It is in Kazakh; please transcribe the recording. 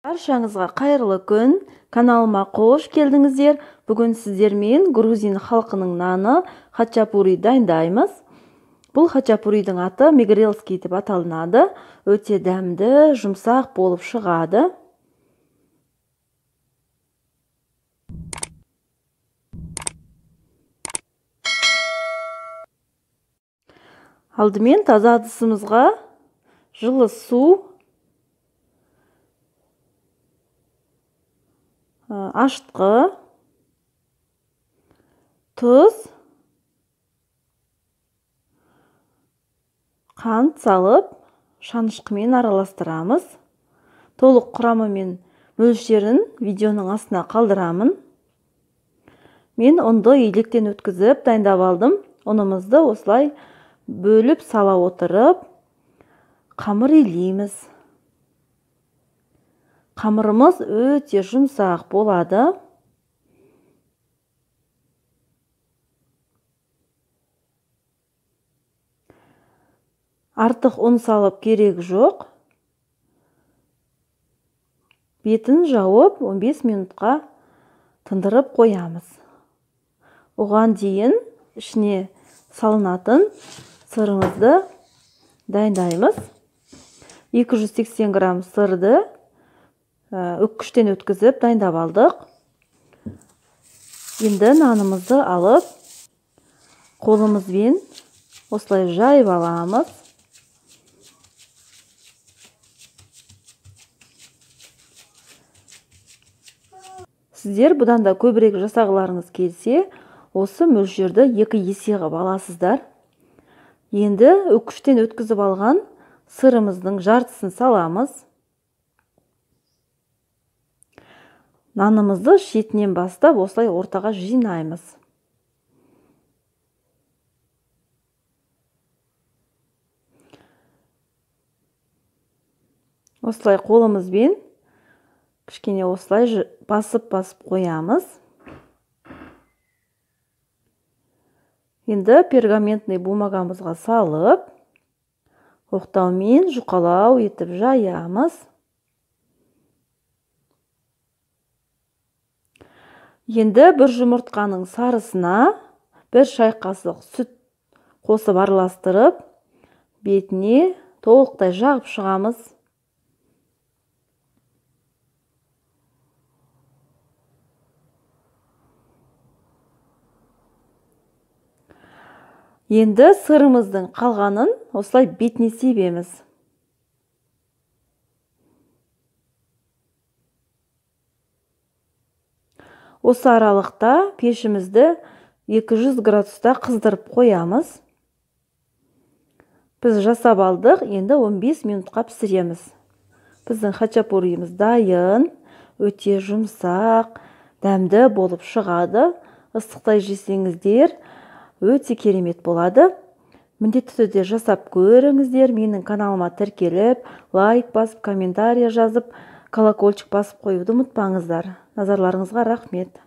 Баршаңызға қайырлы күн. Каналыма қош келдіңіздер. Бүгін сіздермен грузин халқының наны хачапури дайындаймыз. Бұл хачапуридың аты мегрелский деп аталынады. Өте дәмді, жұмсақ болып шығады. Алдымен таза ыдысымызға жылы су, ашытқы, тұз, қант салып, шанышқымен араластырамыз. Толық құрамы мен мөлшерін видеоның астына қалдырамын. Мен ұнды електен өткізіп дайындап алдым. Ұнымызды осылай бөліп сала отырып, қамыр илейміз. Қамырымыз өте жұмсақ болады. Артық ұн салып керек жоқ. Бетін жауып 15 минутқа тындырып қоямыз. Оған дейін ішіне салынатын сырымызды дайындаймыз. 280 грамм сырды үккіштен өткізіп дайындап алдық. Енді нанымызды алып, қолымызбен осылай жайып аламыз. Сіздер бұдан да көбірек жасағыларыңыз келсе, осы мөлшерді 2 есе қылып аласыздар. Енді үккіштен өткізіп алған сырымыздың жартысын саламыз. Нанымызды шетінен бастап осылай ортаға жинаймыз. Осылай қолымызбен кішкене осылай басып-басып қоямыз. Енді пергаментный бумагамызға салып, оқтаумен жұқалау етіп жаямыз. Енді бір жұмыртқаның сарысына 1 шай қасық сүт қосып араластырып, бетіне толықтай жағып шығамыз. Енді сырымыздың қалғанын осылай бетіне себеміз. Осы аралықта пешімізді 200 градуста қыздырып қоямыз. Біз жасап алдық, енді 15 минутқа пісіреміз. Біздің хачапурийіміз дайын, өте жұмсақ, дәмді болып шығады. Ыстықтай жесеңіздер, өте керемет болады. Міндетті түрде жасап көріңіздер. Менің каналыма тіркеліп, лайк басып, комментария жазып, колокольчик басып қоюды ұмытпаңыздар. Назарларыңызға рахмет.